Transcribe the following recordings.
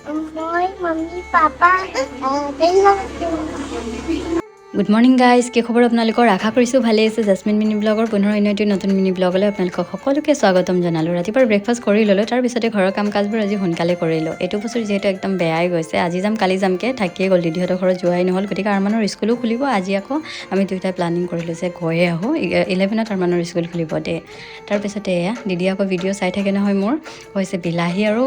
Moi, mami, papa, good morning guys, কি খবৰ আপোনালোকৰ? আশা কৰিছোঁ ভালেই আছে। জাস্মিন মিনি ব্লগৰ পুনৰ অন্য এটি নতুন মিনি ব্লগলৈ আপোনালোকক সকলোকে স্বাগতম জনালোঁ। ৰাতিপুৱা ব্ৰেকফাষ্ট কৰি ল'লোঁ, তাৰপিছতে ঘৰৰ কাম কাজবোৰ আজি সোনকালে কৰিলোঁ। এইটো বছৰ যিহেতু একদম বেয়াই গৈছে, আজি যাম কালি যামকৈ থাকিয়ে গ'ল, দিদিহঁতৰ ঘৰত যোৱাই নহ'ল। গতিকে আৰমানৰ স্কুলো খুলিব আজি। আকৌ আমি দুয়োটাই প্লানিং কৰিলোঁ যে গৈয়ে আহোঁ। 11ত আৰমানৰ স্কুল খুলিব দেই। তাৰপিছতে এয়া দিদি আকৌ ভিডিঅ' চাই থাকে নহয় মোৰ, কৈছে বিলাহী আৰু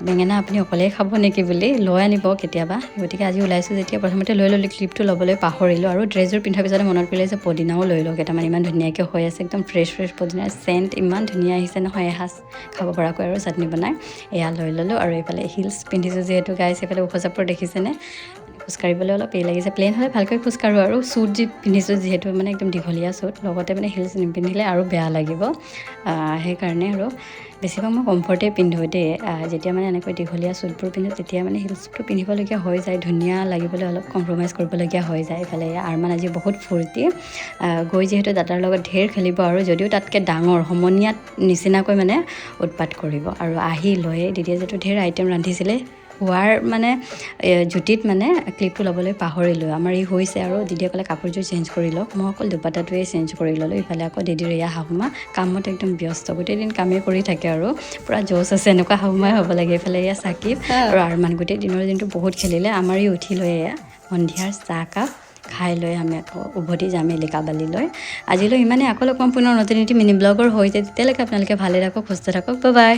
বেঙেনা আপুনি অকলেই খাব নেকি বুলি, লৈ আনিব কেতিয়াবা। গতিকে আজি ওলাইছোঁ যেতিয়া প্ৰথমতে লৈ ল'লোঁ, ক্লিপটো ল'বলৈ পাহৰিলোঁ। আৰু ড্ৰেছযোৰ পিন্ধাৰ পিছতে মনত পৰিলে যে পদিনাও লৈ লওঁ কেইটামান, ইমান ধুনীয়াকৈ হৈ আছে, একদম ফ্ৰেছ পদিনাৰ চেণ্ট ইমান ধুনীয়া আহিছে নহয়, এসাঁজ খাব পৰাকৈ আৰু চাটনি বনাই এয়া লৈ ল'লোঁ। আৰু এইফালে হিলছ পিন্ধিছোঁ যিহেতু গাইছ, এইফালে ওখ চাপৰ দেখিছেনে, খোজকাঢ়িবলৈ অলপ লাগিছে। প্লেইন হ'লে ভালকৈ খোজকাঢ়োঁ, আৰু শ্বুট পিন্ধিছোঁ যিহেতু মানে একদম দীঘলীয়া শ্বুট, লগতে মানে হিলছ নিপিন্ধিলে আৰু বেয়া লাগিব। সেইকাৰণে আৰু বেছিভাগ মই কমফৰ্টেই পিন্ধোঁ দেই। যেতিয়া মানে এনেকৈ দীঘলীয়া শ্বুটবোৰ পিন্ধোঁ তেতিয়া মানে হিলছটো পিন্ধিবলগীয়া হৈ যায়, ধুনীয়া লাগিবলৈ অলপ কম্প্ৰমাইজ কৰিবলগীয়া হৈ যায়। এইফালে আৰমান আজি বহুত ফূৰ্তি, গৈ যিহেতু দাদাৰ লগত ঢেৰ খেলিব, আৰু যদিও তাতকৈ ডাঙৰ সমনীয়াত নিচিনাকৈ মানে উৎপাত কৰিব। আৰু আহি লৈ দিদিয়ে যিহেতু ঢেৰ আইটেম ৰান্ধিছিলে, হোৱাৰ মানে জুতিত মানে ক্লিপটো ল'বলৈ পাহৰিলোঁ। আমাৰ ই হৈছে, আৰু দিদিয়ে ক'লে কাপোৰযোৰ চেঞ্জ কৰি লওক, মই অকল দুপাটাটোৱে চেঞ্জ কৰি ল'লোঁ। ইফালে আকৌ দিদিৰ এয়া শাহুমা কামত একদম ব্যস্ত, গোটেই দিন কামেই কৰি থাকে আৰু পূৰা জোচ আছে, এনেকুৱা শাহুমাই হ'ব লাগে। এইফালে এয়া চাকিব আৰু আৰমান গোটেই দিনৰ দিনটো বহুত খেলিলে। আমাৰ ই উঠি লৈ এয়া সন্ধিয়াৰ চাহকাপ খাই লৈ আমি আকৌ উভতি যাম এলিকাবালিলৈ। আজিলৈ ইমানে, আকৌ লগ পাম পুনৰ নতুন এটি মিনি ব্লগৰ হৈ যায়। তেতিয়ালৈকে আপোনালোকে ভালে থাকক, সুস্থ থাকক, বাই বাই।